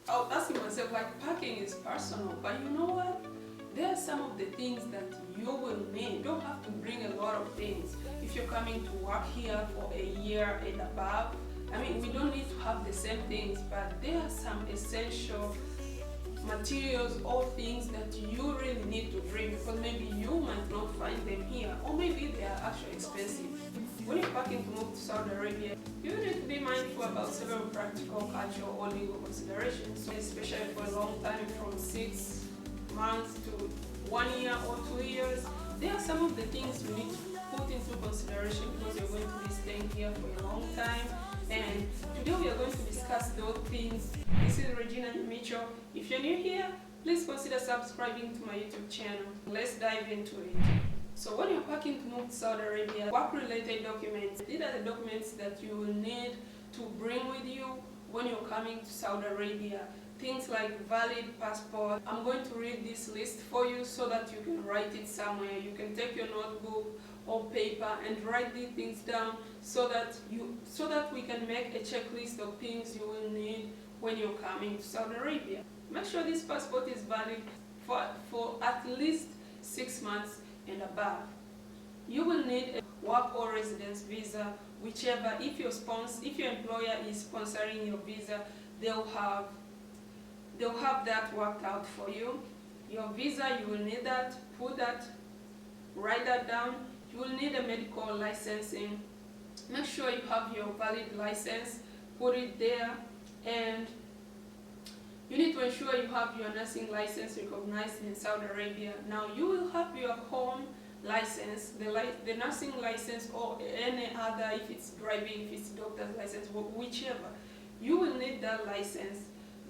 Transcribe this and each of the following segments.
I was asking myself, like, parking is personal, but you know what? There are some of the things that you will need. You don't have to bring a lot of things. If you're coming to work here for a year and above, I mean, we don't need to have the same things, but there are some essential materials or things that you really need to bring, because maybe you might not find them here, or maybe they are actually expensive. When you're packing to move to Saudi Arabia, you need to be mindful about several practical, cultural, or legal considerations, so especially for a long time, from 6 months to 1 year or 2 years. There are some of the things you need to put into consideration because you're going to be staying here for a long time. And today we are going to discuss those things. This is Regina Mitchell. If you're new here, please consider subscribing to my YouTube channel. Let's dive into it. So when you're packing to move to Saudi Arabia, work-related documents. These are the documents that you will need to bring with you when you're coming to Saudi Arabia. Things like valid passport. I'm going to read this list for you so that you can write it somewhere. You can take your notebook or paper and write these things down so that we can make a checklist of things you will need when you're coming to Saudi Arabia. Make sure this passport is valid for at least 6 months and above. You will need a work or residence visa, whichever. If your employer is sponsoring your visa, they'll have that worked out for you. Your visa, you will need that. Write that down. You will need a medical licensing. Make sure you have your valid license. Put it there. And you need to ensure you have your nursing license recognized in Saudi Arabia. Now you will have your home license, the nursing license, or any other, if it's driving, if it's doctor's license, whichever. You will need that license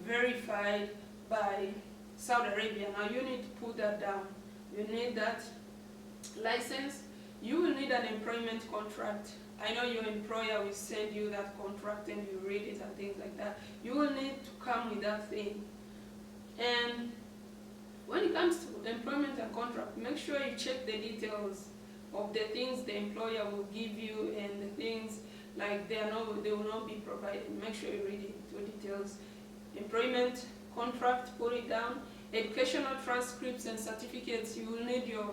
verified by Saudi Arabia. Now you need to put that down. You need that license. You will need an employment contract. I know your employer will send you that contract and you read it and things like that. You will need to come with that thing. And when it comes to employment and contract, make sure you check the details of the things the employer will give you, and the things like they will not be provided. Make sure you read it to details. Employment contract, put it down. Educational transcripts and certificates. You will need your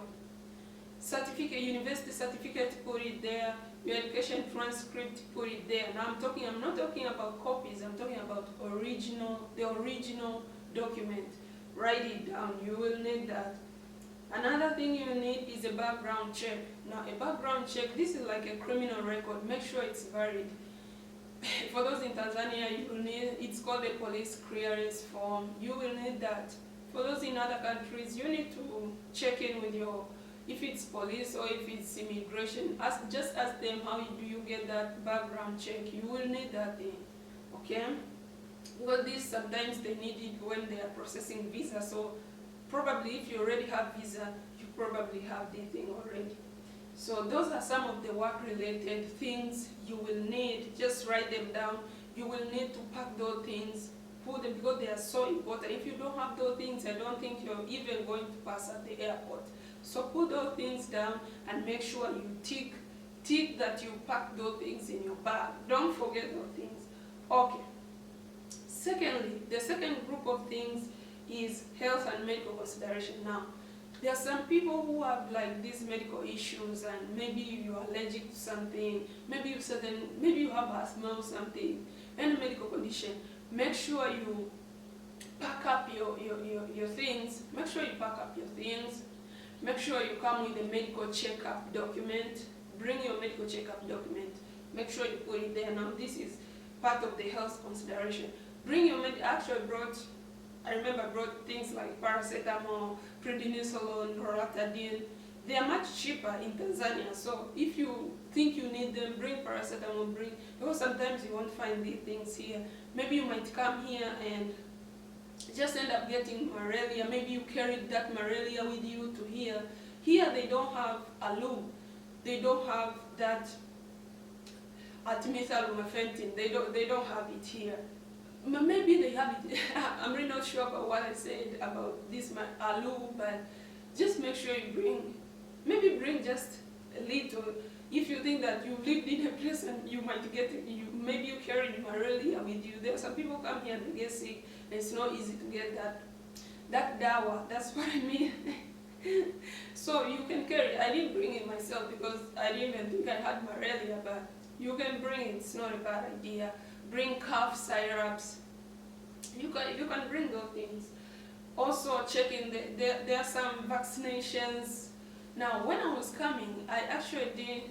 certificate, university certificate, put it there. Your education transcript, put it there. Now I'm not talking about copies, I'm talking about the original document. Write it down, you will need that. Another thing you need is a background check. Now a background check, this is like a criminal record. Make sure it's valid. For those in Tanzania, you will need, it's called a police clearance form. You will need that. For those in other countries, you need to check in with your, if it's police or if it's immigration, just ask them how do you get that background check. You will need that thing, okay? Well, this sometimes they need it when they are processing visa, so probably if you already have visa, you probably have the thing already. So those are some of the work-related things you will need. Just write them down. You will need to pack those things, put them, because they are so important. If you don't have those things, I don't think you're even going to pass at the airport. So put those things down and make sure you tick that you pack those things in your bag. Don't forget those things. Okay. Secondly, the second group of things is health and medical consideration. Now, there are some people who have like these medical issues, and maybe you are allergic to something, maybe you have asthma or something, any medical condition. Make sure you pack up your things. Make sure you pack up your things. Make sure you come with a medical checkup document. Bring your medical checkup document. Make sure you put it there. Now this is part of the health consideration. Bring your I remember brought things like paracetamol, prednisolone, loratadine. They are much cheaper in Tanzania. So if you think you need them, bring paracetamol, because sometimes you won't find these things here. Maybe you might come here and just end up getting malaria. Maybe you carried that malaria with you to here. Here they don't have alu. They don't have that artemether-lumefantrine. They don't have it here. Maybe they have it. I'm really not sure about what I said about this alu, but just make sure you bring just a little. If you think that you lived in a place and you might get it, maybe you carried malaria with you. There are some people come here and they get sick. It's not easy to get that dawa. That's what I mean. So you can carry. I didn't bring it myself because I didn't even think I had malaria, but you can bring it. It's not a bad idea. Bring cough syrups. You can bring those things. Also checking there are some vaccinations. Now when I was coming, I actually did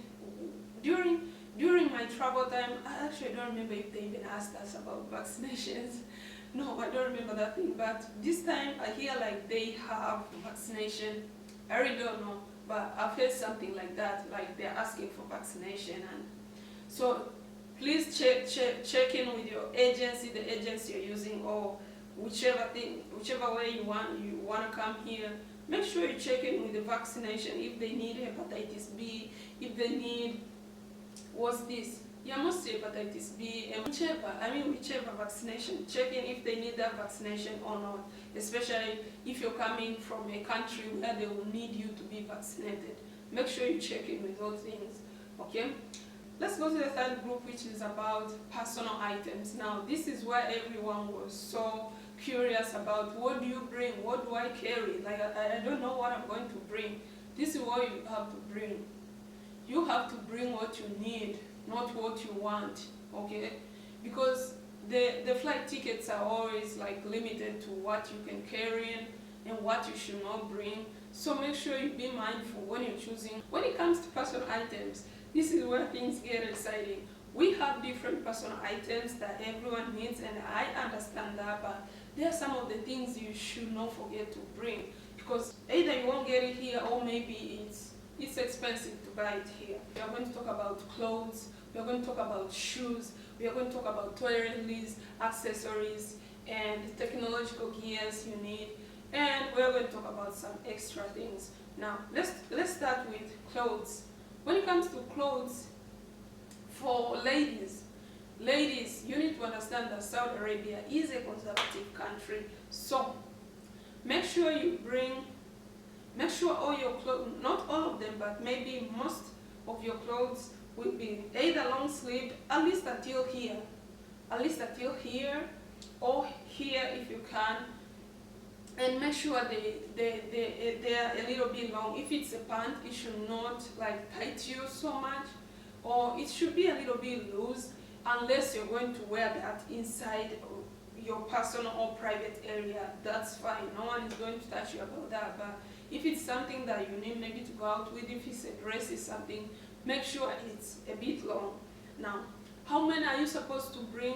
during my travel time. I actually don't remember if they even asked us about vaccinations. No, I don't remember that thing. But this time I hear like they have vaccination. I really don't know, but I've heard something like that, like they're asking for vaccination. And so please check in with your agency, the agency you're using, or whichever way you want to come here. Make sure you check in with the vaccination if they need hepatitis B, if they need what's this? Yeah, mostly hepatitis B, and whichever vaccination. Check in if they need that vaccination or not, especially if you're coming from a country where they will need you to be vaccinated. Make sure you check in with those things, okay? Let's go to the third group, which is about personal items. Now, this is where everyone was so curious about, what do you bring? What do I carry? Like, I don't know what I'm going to bring. This is what you have to bring. You have to bring what you need, not what you want, okay? Because the flight tickets are always like limited to what you can carry in and what you should not bring. So make sure you be mindful when you're choosing. When it comes to personal items, this is where things get exciting. We have different personal items that everyone needs, and I understand that, but there are some of the things you should not forget to bring, because either you won't get it here, or maybe it's expensive to buy it here. We are going to talk about clothes, we are going to talk about shoes, we are going to talk about toiletries, accessories, and technological gears you need, and we are going to talk about some extra things. Now, let's start with clothes. When it comes to clothes, for ladies, you need to understand that Saudi Arabia is a conservative country, so make sure all your clothes, not all of them, but maybe most of your clothes will be either long sleeved, at least until here, or here if you can, and make sure they are a little bit long. If it's a pant, it should not like tight you so much, or it should be a little bit loose, unless you're going to wear that inside your personal or private area. That's fine, no one is going to touch you about that. But if it's something that you need maybe to go out with, if it's a dress, is something, make sure it's a bit long. Now, how many are you supposed to bring?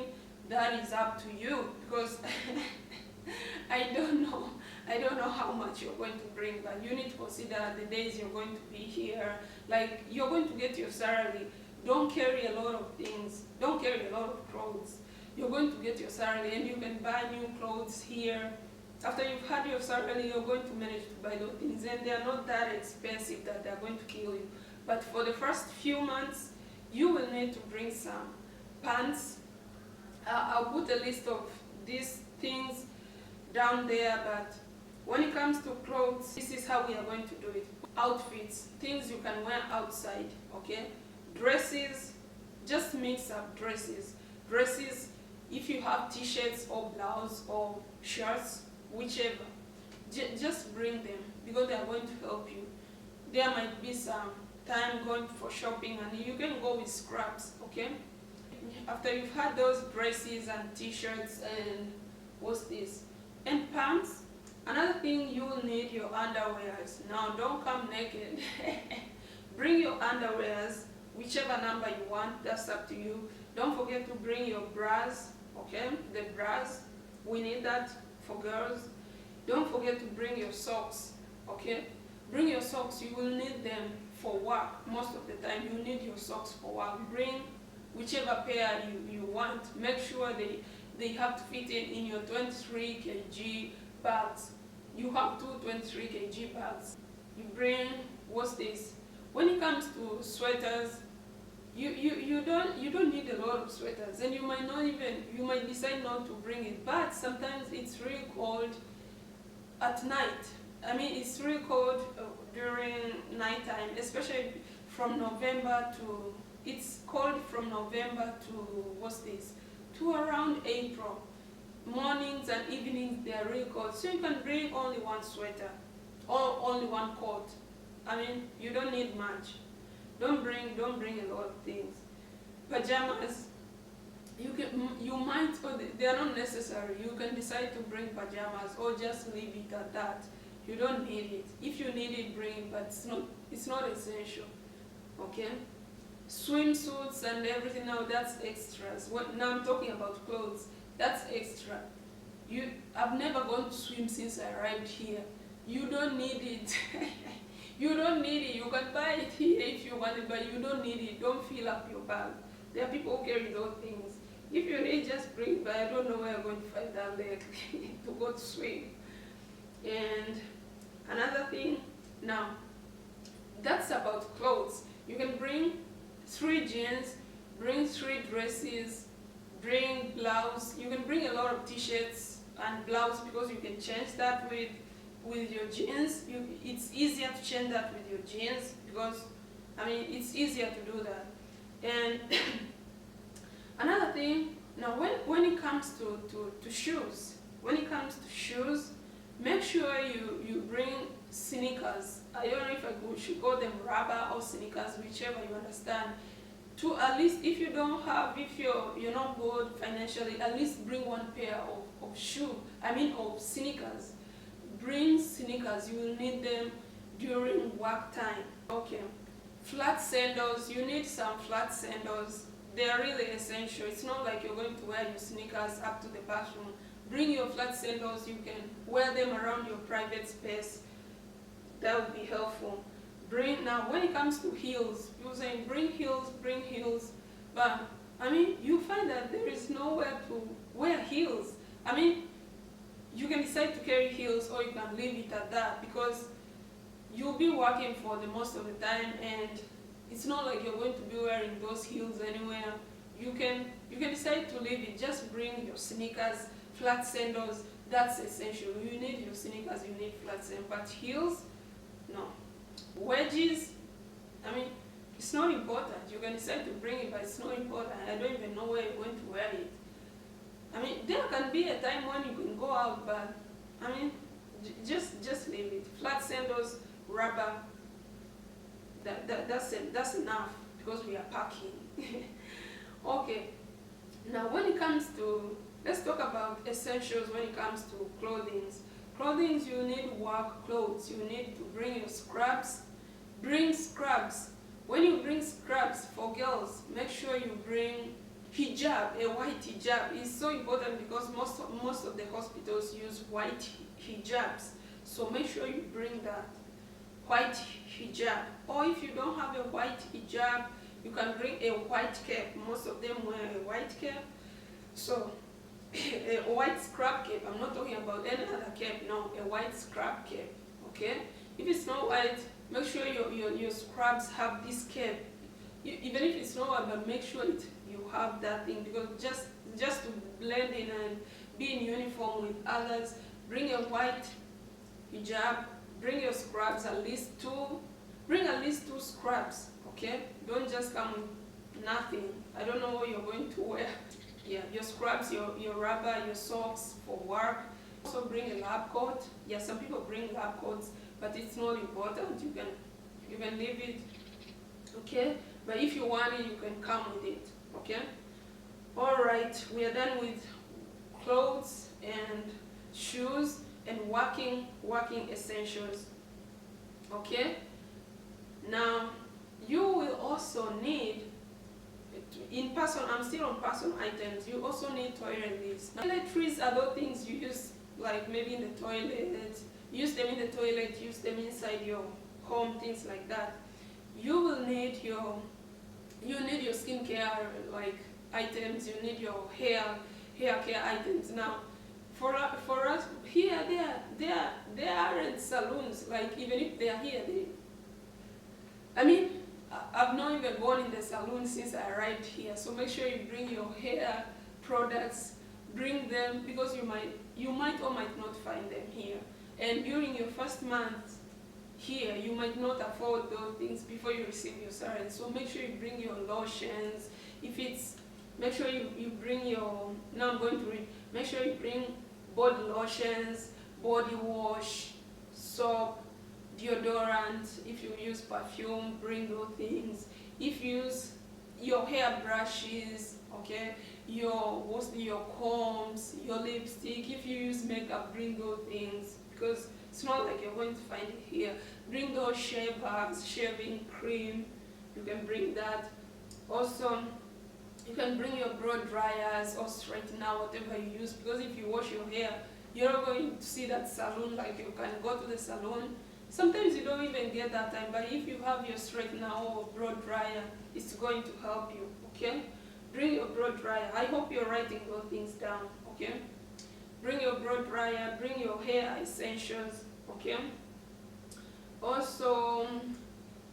That is up to you, because I don't know how much you're going to bring, but you need to consider the days you're going to be here. Like, you're going to get your salary. Don't carry a lot of things. Don't carry a lot of clothes. You're going to get your salary, and you can buy new clothes here. After you've had your salary, you're going to manage to buy those things, and they're not that expensive that they're going to kill you. But for the first few months, you will need to bring some pants. I'll put a list of these things down there, but when it comes to clothes, this is how we are going to do it. Outfits, things you can wear outside, okay? Dresses, just mix up dresses. Dresses, if you have t-shirts or blouse or shirts, whichever, just bring them, because they are going to help you. There might be some time going for shopping, and you can go with scraps, okay? After you've had those dresses and t-shirts and what's this, and pants, another thing, you will need your underwears. Now, don't come naked. Bring your underwears, whichever number you want, that's up to you. Don't forget to bring your bras, okay? The bras, we need that for girls. Don't forget to bring your socks, okay? Bring your socks, you will need them for work. Most of the time, you need your socks for work. Bring whichever pair you want. Make sure they have to fit in your 23 kg bags. You have two 23 kg bags. You bring, what's this? When it comes to sweaters, you don't need a lot of sweaters, and you might decide not to bring it, but sometimes it's really cold at night. I mean, it's really cold during nighttime, especially from November to, it's cold from November to, what's this, to around April. mornings and evenings they are really cold, so you can bring only one sweater or only one coat. I mean, you don't need much. Don't bring a lot of things. Pajamas, you might, or they are not necessary. You can decide to bring pajamas or just leave it at that. You don't need it. If you need it, bring it, but it's not essential. Okay? Swimsuits and everything now, that's extras. Now I'm talking about clothes. That's extra. I've never gone to swim since I arrived here. You don't need it. You don't need it. You can buy it here if you want it, but you don't need it. Don't fill up your bag. There are people who carry those things. If you need, just bring it, but I don't know where you're going to find that leg to go to swim. And another thing, now, that's about clothes. You can bring 3 jeans, bring 3 dresses, bring blouse. You can bring a lot of t-shirts and blouse because you can change that with your jeans. It's easier to change that with your jeans because, I mean, it's easier to do that. And another thing, now when it comes to shoes, make sure you bring sneakers. I don't know if I should call them rubber or sneakers, whichever you understand. To at least, if you don't have, if you're not good financially, at least bring 1 pair of sneakers. Bring sneakers, you will need them during work time. Okay. Flat sandals, you need some flat sandals. They are really essential. It's not like you're going to wear your sneakers up to the bathroom. Bring your flat sandals, you can wear them around your private space. That would be helpful. Now when it comes to heels, you're saying bring heels, but I mean, you find that there is nowhere to wear heels. I mean, you can decide to carry heels or you can leave it at that because you'll be working for the most of the time and it's not like you're going to be wearing those heels anywhere. You can decide to leave it. Just bring your sneakers, flat sandals. That's essential. You need your sneakers, you need flat sandals, but heels, no. Wedges, I mean, it's not important. You can decide to bring it, but it's not important. I don't even know where you're going to wear it. I mean, there can be a time when you can go out, but I mean, just leave it. Flat sandals, rubber, that's enough because we are packing. Okay, now when it comes to, let's talk about essentials when it comes to clothing. Clothing, you need work clothes. You need to bring your scrubs. Bring scrubs. When you bring scrubs for girls, make sure you bring hijab, a white hijab. It's so important because most of the hospitals use white hijabs. So make sure you bring that white hijab. Or if you don't have a white hijab, you can bring a white cap. Most of them wear a white cap. So a white scrub cap. I'm not talking about any other cap, no, a white scrub cap. Okay? If it's not white, make sure your scrubs have this cap. Even if it's not white, but make sure you have that thing because just to blend in and be in uniform with others, bring a white hijab, bring your scrubs, bring at least 2 scrubs, okay? Don't just come with nothing. I don't know what you're going to wear. Yeah, your scrubs, your rubber, your socks for work. Also bring a lab coat. Yeah, some people bring lab coats, but it's not important. You can leave it, okay? But if you want it, you can come with it, okay? All right, we are done with clothes and shoes and working essentials, okay? Now, you will also need, I'm still on personal items, you also need toiletries. Toiletries are those things you use, like maybe in the toilet, use them in the toilet, use them inside your home, things like that. You will need your skincare like items, you need your hair care items. Now, for us here, there aren't salons. Like even if they are here, I've not even gone in the salon since I arrived here. So make sure you bring your hair products, bring them because you might or might not find them here. And during your first month here, you might not afford those things before you receive your salary. So make sure you bring your lotions. Make sure you bring your, now I'm going to read, Make sure you bring body lotions, body wash, soap, deodorant. If you use perfume, bring those things. If you use your hair brushes, okay, your combs, your lipstick. If you use makeup, bring those things, because it's not like you're going to find it here. Bring those shavers, shaving cream, you can bring that. Also, you can bring your blow dryers or straightener, whatever you use, because if you wash your hair, you're not going to see that salon. Like, you can go to the salon. Sometimes you don't even get that time, but if you have your straightener or blow dryer, it's going to help you, okay? Bring your blow dryer. I hope you're writing those things down, okay? Bring your blow dryer, bring your hair essentials, okay? Also,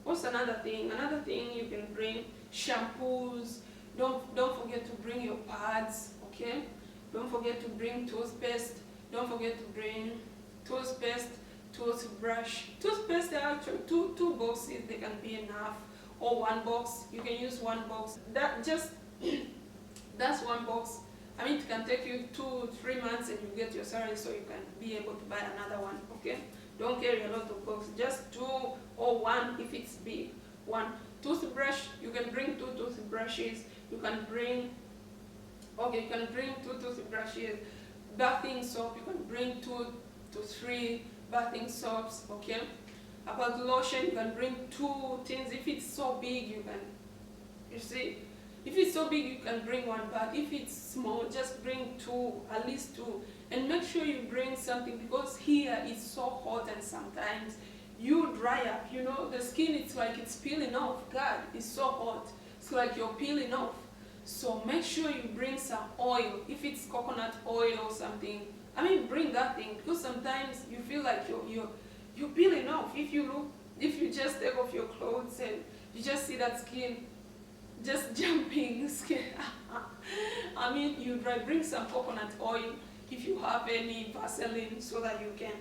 what's another thing? Another thing you can bring shampoos. Don't forget to bring your pads, okay? Don't forget to bring toothpaste. Don't forget to bring toothpaste, toothbrush. Toothpaste, there are actually two boxes, they can be enough, or one box. You can use one box. That's one box. I mean, it can take you 2-3 months and you get your salary, so you can be able to buy another one, okay? Don't carry a lot of boxes, just 2 or 1 if it's big. 1 toothbrush, you can bring 2 toothbrushes. You can bring 2 toothbrushes. Bathing soap, you can bring 2 to 3 bathing soaps, okay? About lotion, you can bring 2 things. If it's so big, you can, you see, if it's so big, you can bring 1, but if it's small, just bring 2, at least 2. And make sure you bring something, because here it's so hot and sometimes you dry up, you know, the skin, it's like it's peeling off. God, it's so hot. It's like you're peeling off. So make sure you bring some oil. If it's coconut oil or something, I mean, bring that thing, because sometimes you feel like you're peeling off. If you just take off your clothes and you just see that skin just jumping skin. I mean, you bring some coconut oil if you have any Vaseline, so that you can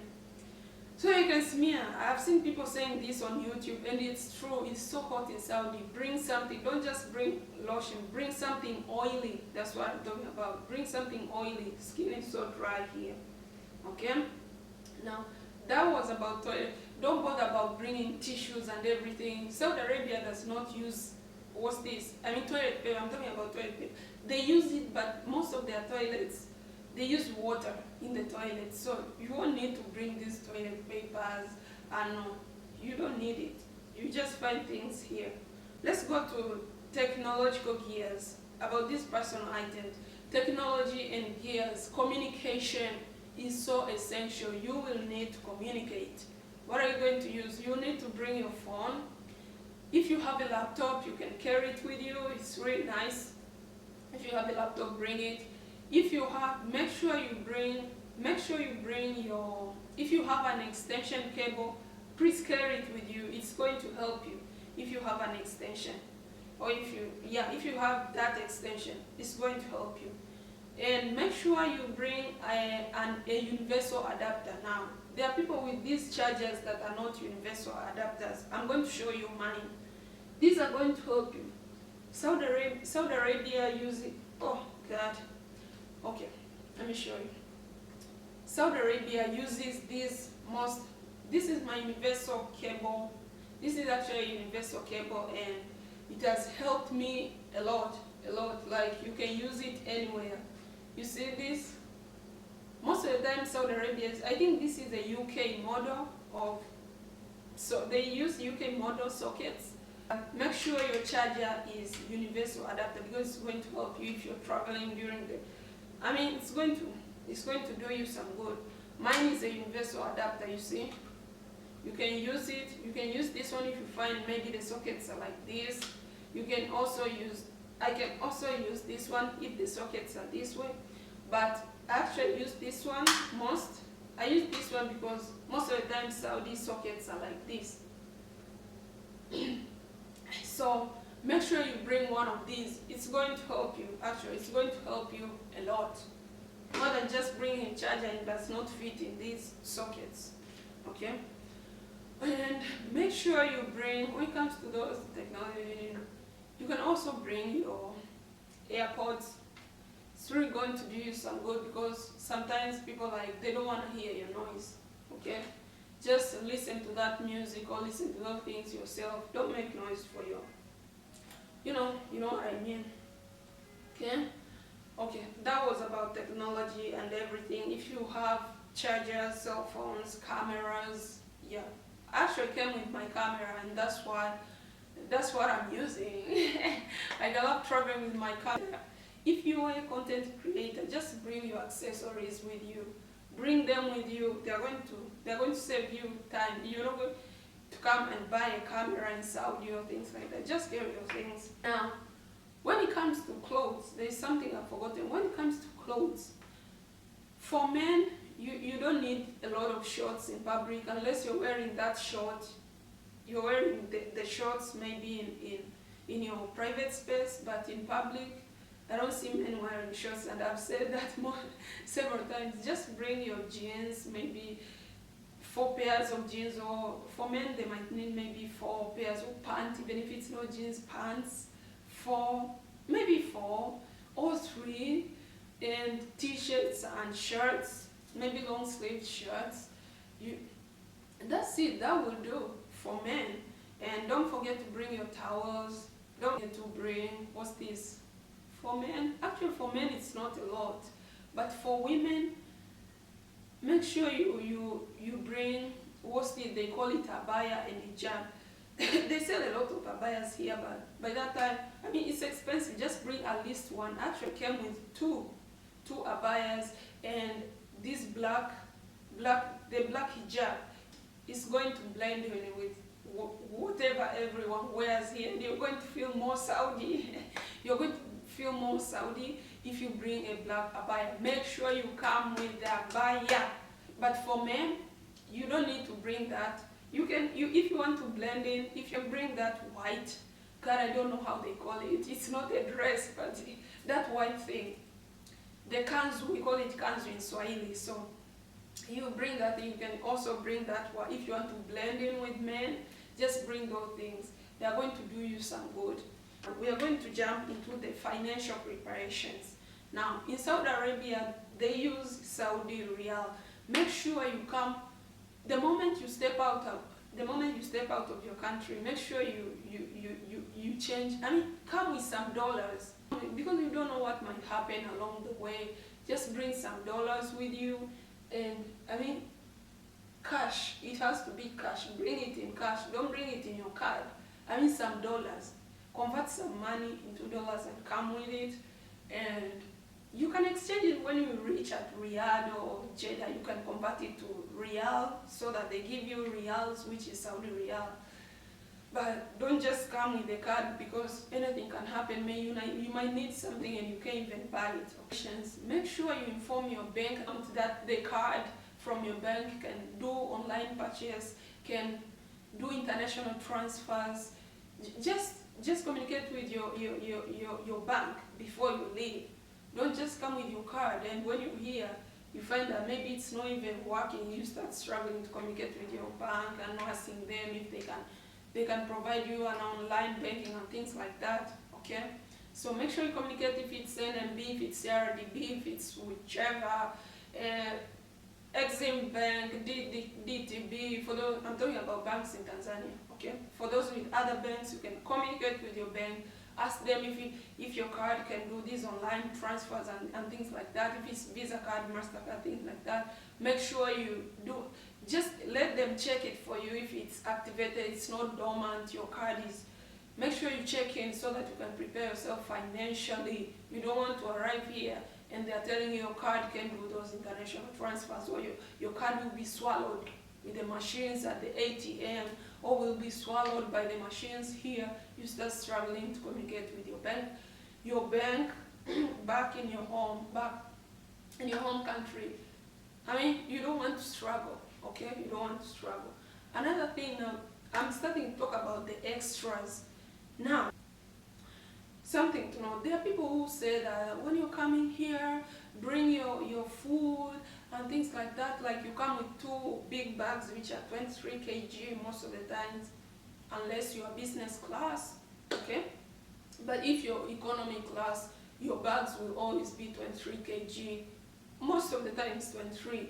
smear. I've seen people saying this on YouTube, and it's true. It's so hot in Saudi. Bring something. Don't just bring lotion. Bring something oily. That's what I'm talking about. Bring something oily. Skin is so dry here. Okay? Now, that was about toilet. Don't bother about bringing tissues and everything. Saudi Arabia does not use, what's this? I mean, toilet paper. I'm talking about toilet paper. They use it, but most of their toilets, they use water in the toilet, so you won't need to bring these toilet papers, and you don't need it. You just find things here. Let's go to technological gears. About these personal items, technology and gears, communication is so essential. You will need to communicate. What are you going to use? You need to bring your phone. If you have a laptop, you can carry it with you. It's really nice. If you have a laptop, bring it. If you have, make sure you bring your, if you have an extension cable, please carry it with you. It's going to help you if you have an extension, or if you have that extension, it's going to help you. And make sure you bring a universal adapter. Now, there are people with these chargers that are not universal adapters. I'm going to show you mine. These are going to help you. Saudi Arabia uses, oh God. Okay, let me show you. Saudi Arabia uses this most. This is my universal cable. This is actually a universal cable, and it has helped me a lot. Like, you can use it anywhere. You see this? Most of the time, Saudi Arabia, I think this is a UK model of, so they use UK model sockets. Make sure your charger is universal adapter, because it's going to help you if you're traveling during the, I mean, it's going to do you some good. Mine is a universal adapter, you see. You can use it. You can use this one if you find maybe the sockets are like this. You can also use, I can also use this one if the sockets are this way. But I actually use this one most. I use this one because most of the time Saudi sockets are like this. So make sure you bring one of these. It's going to help you. Actually, it's going to help you a lot. More than just bringing a charger and does not fit in these sockets. Okay? And make sure you bring, when it comes to those technology, you can also bring your AirPods. It's really going to do you some good, because sometimes people like they don't want to hear your noise. Okay, just listen to that music or listen to those things yourself. Don't make noise for your, you know what I mean. Okay. Okay, that was about technology and everything. If you have chargers, cell phones, cameras, yeah. I actually came with my camera, and that's what I'm using. Like, I love traveling with my camera. If you are a content creator, just bring your accessories with you. Bring them with you. They're going to save you time. You're not going to come and buy a camera in Saudi or things like that. Just get your things. Now, when it comes to clothes, there's something I've forgotten. When it comes to clothes, for men, you don't need a lot of shorts in public unless you're wearing that short. You're wearing the shorts maybe in your private space, but in public, I don't see men wearing shorts, and I've said that several times. Just bring your jeans, maybe 4 pairs of jeans, or for men they might need maybe 4 pairs of pants, even if it's no jeans, pants. Maybe 4 or 3, and t-shirts and shirts, maybe long sleeve shirts. That's it. That will do for men. And don't forget to bring your towels. Don't forget to bring, what's this? For men, actually for men it's not a lot, but for women, make sure you bring, what's it? They call it abaya and hijab. They sell a lot of abayas here, but by that time, I mean, it's expensive. Just bring at least one. Actually came with two abayas, and this the black hijab is going to blend in with whatever everyone wears here. You're going to feel more Saudi. You're going to feel more Saudi if you bring a black abaya. Make sure you come with the abaya. But for men, you don't need to bring that. If you want to blend in, if you bring that white, God, I don't know how they call it. It's not a dress, but that white thing, the kanzu, we call it kanzu in Swahili. So you bring that. You can also bring that one. If you want to blend in with men, just bring those things. They are going to do you some good. We are going to jump into the financial preparations. Now, in Saudi Arabia, they use Saudi Riyal. Make sure you come. The moment you step out of your country, make sure you change. I mean, come with some dollars, because you don't know what might happen along the way. Just bring some dollars with you, and I mean, cash. It has to be cash. Bring it in cash. Don't bring it in your card. I mean, some dollars. Convert some money into dollars and come with it, and you can exchange it when you reach at Riyadh or Jeddah. You can convert it to Riyal, so that they give you Riyals, which is Saudi Riyal. But don't just come with a card, because anything can happen. You might need something and you can't even buy it. Make sure you inform your bank that the card from your bank can do online purchase, can do international transfers. Just communicate with your bank before you leave. Don't just come with your card, and when you're here, you find that maybe it's not even working. You start struggling to communicate with your bank and not asking them if they can provide you an online banking and things like that. Okay, so make sure you communicate if it's NMB, if it's CRDB, if it's whichever. Exim Bank, DTB, for those, I'm talking about banks in Tanzania, okay? For those with other banks, you can communicate with your bank, ask them if your card can do these online transfers and things like that. If it's Visa card, MasterCard, things like that, make sure you do. Just let them check it for you. If it's activated, it's not dormant, your card is. Make sure you check in so that you can prepare yourself financially. You don't want to arrive here and they're telling you your card can do those international transfers, or your card will be swallowed with the machines at the ATM, or will be swallowed by the machines here. You start struggling to communicate with your bank. Your bank back in your home country. I mean, you don't want to struggle, okay? You don't want to struggle. Another thing, I'm starting to talk about the extras. Now, something to know, there are people who say that when you're coming here, bring your food and things like that. Like, you come with 2 big bags which are 23 kg most of the times, unless you're business class, okay? But if you're economy class, your bags will always be 23 kg. Most of the time it's 23.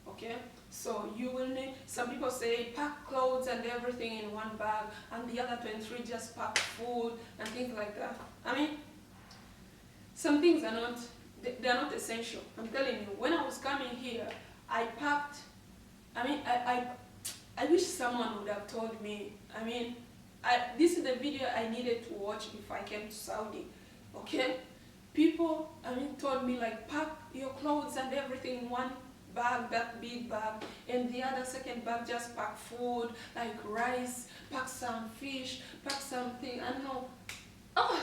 Okay, so you will need, some people say pack clothes and everything in one bag, and the other 23 just pack food and things like that. I mean, some things are not, they are not essential. I'm telling you, when I was coming here, I packed, I mean, I wish someone would have told me. I mean, this is the video I needed to watch if I came to Saudi. Okay, people, I mean, told me like, pack your clothes and everything in one bag, that big bag, and the other second bag just pack food like rice, pack some fish, pack something. I know. Oh,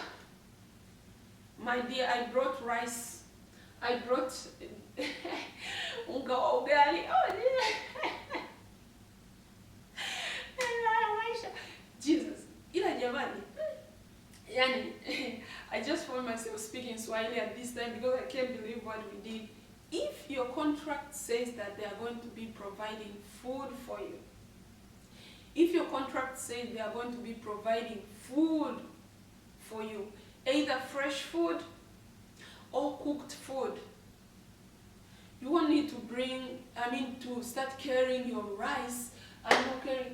my dear, I brought rice. I brought unga wa ugali. Oh dear. Jesus, ila jamani, yani, I just found myself speaking Swahili at this time because I can't believe what we did. If your contract says that they are going to be providing food for you, if your contract says they are going to be providing food for you, either fresh food or cooked food, you won't need to bring, I mean, to start carrying your rice and not carry.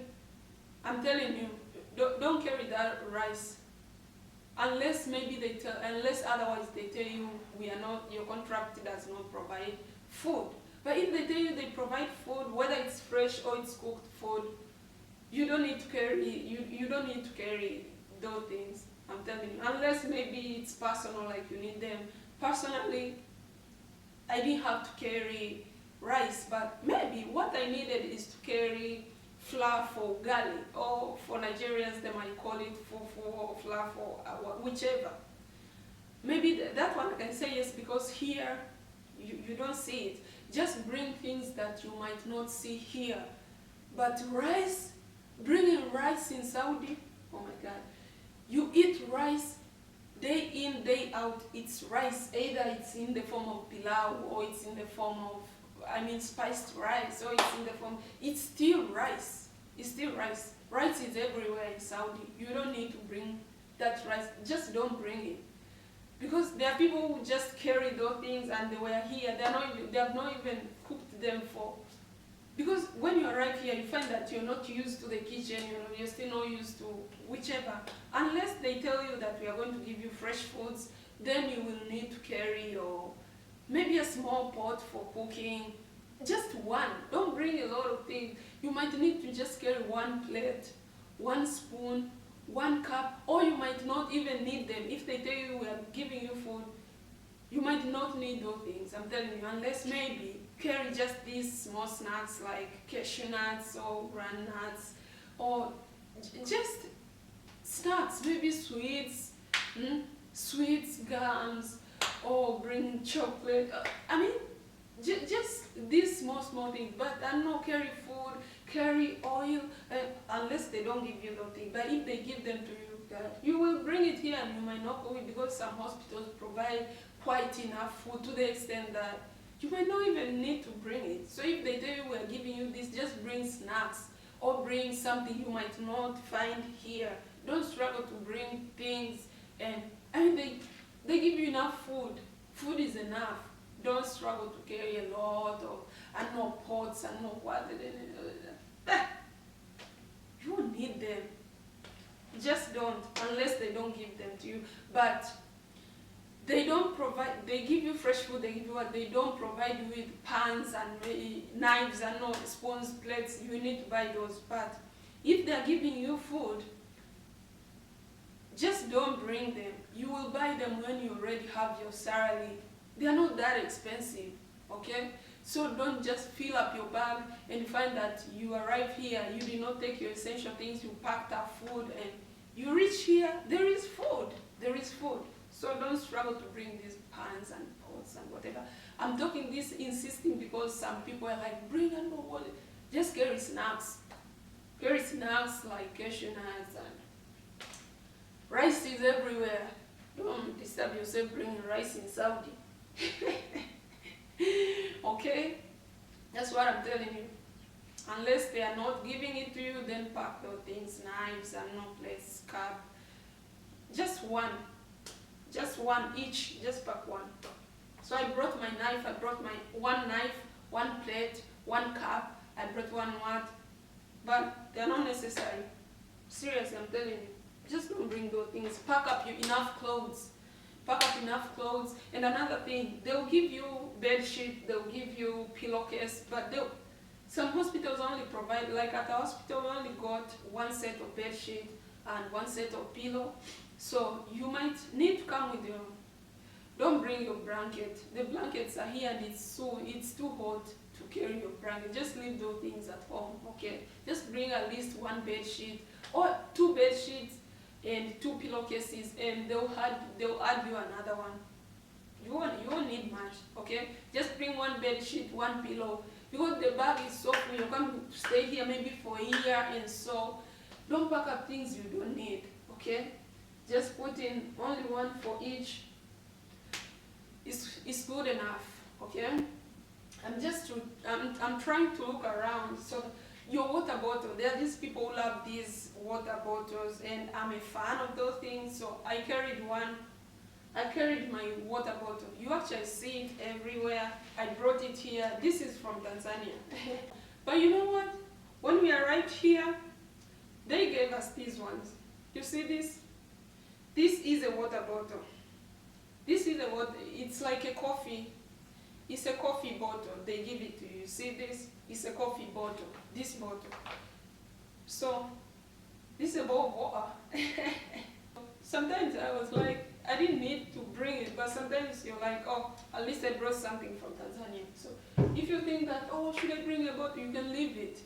I'm telling you, don't carry that rice. Unless maybe they tell, unless otherwise they tell you we are not, your contract does not provide food. But if they tell you they provide food, whether it's fresh or it's cooked food, you don't need to carry, you don't need to carry those things. I'm telling you, unless maybe it's personal, like you need them. Personally, I didn't have to carry rice, but maybe what I needed is to carry flour for ugali, or for Nigerians they might call it fufu or flour for whichever. Maybe that one I can say yes, because here you don't see it. Just bring things that you might not see here. But rice, bringing rice in Saudi, oh my God. You eat rice day in, day out. It's rice. Either it's in the form of pilau, or it's in the form of, I mean, spiced rice, or it's in the form, it's still rice. It's still rice. Rice is everywhere in Saudi. You don't need to bring that rice. Just don't bring it. Because there are people who just carry those things and they were here. They have not even cooked them for. Because when you arrive here, you find that you're not used to the kitchen, you're still not used to whichever. Unless they tell you that we are going to give you fresh foods, then you will need to carry your, maybe a small pot for cooking. Just one. Don't bring a lot of things. You might need to just carry one plate, one spoon, one cup, or you might not even need them. If they tell you we are giving you food, you might not need those things. I'm telling you, unless maybe carry just these small snacks like cashew nuts or ground nuts, or just snacks, maybe sweets, sweets, gums, or bring chocolate. I mean, just these small things. But I know, carry food, carry oil, unless they don't give you those things. But if they give them to you, you will bring it here and you might not go it, because some hospitals provide quite enough food to the extent that you might not even need to bring it. So if they tell you we are giving you this, just bring snacks or bring something you might not find here. Don't struggle to bring things, and I mean they give you enough food. Food is enough. Don't struggle to carry a lot of, and no pots and no what. You won't need them. Just don't, unless they don't give them to you. But they don't provide, they give you fresh food, they give you what, they don't provide you with pans and knives and no spoons, plates. You need to buy those. But if they're giving you food, just don't bring them. You will buy them when you already have your salary. They are not that expensive, okay? So don't just fill up your bag and find that you arrive here, you did not take your essential things, you packed up food, and you reach here, there is food. There is food. So don't struggle to bring these pans and pots and whatever. I'm talking this insisting because some people are like, bring and no water. Just carry snacks. Carry snacks like cashew nuts, and rice is everywhere. Don't disturb yourself bringing rice in Saudi. Okay? That's what I'm telling you. Unless they are not giving it to you, then pack those things, knives and no plates, cup. Just one. just one each, just pack one. So I brought my knife, I brought my one knife, one plate, one cup, I brought one what, but they're not necessary. Seriously, I'm telling you, just don't bring those things. Pack up enough clothes. Pack up enough clothes. And another thing, they'll give you bed sheet, they'll give you pillowcase, but some hospitals only provide, like at the hospital, we only got one set of bed sheet and one set of pillow. So you might need to come with your, don't bring your blanket. The blankets are here and it's too hot to carry your blanket. Just leave those things at home, okay? Just bring at least one bed sheet or two bed sheets and two pillowcases, and they'll add you another one. You won't need much, okay? Just bring one bed sheet, one pillow, because the bag is so full. You're going to stay here maybe for a year, and so don't pack up things you don't need, okay? Just put in only one for each. It's good enough, okay? I'm trying to look around. So your water bottle, there are these people who love these water bottles, and I'm a fan of those things, so I carried one. I carried my water bottle. You actually see it everywhere. I brought it here. This is from Tanzania. But you know what? When we arrived here, they gave us these ones. You see this? This is a water bottle. This is a water, it's like a coffee. It's a coffee bottle. They give it to you. See this? It's a coffee bottle. This bottle. So, this is a bowl of water. Sometimes I was like, I didn't need to bring it, but sometimes you're like, oh, at least I brought something from Tanzania. So if you think that, oh, should I bring a bottle, you can leave it,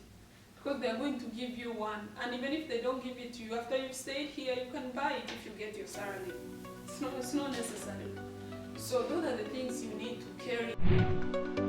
because they're going to give you one. And even if they don't give it to you, after you've stayed here, you can buy it if you get your salary. It's not necessary. So those are the things you need to carry.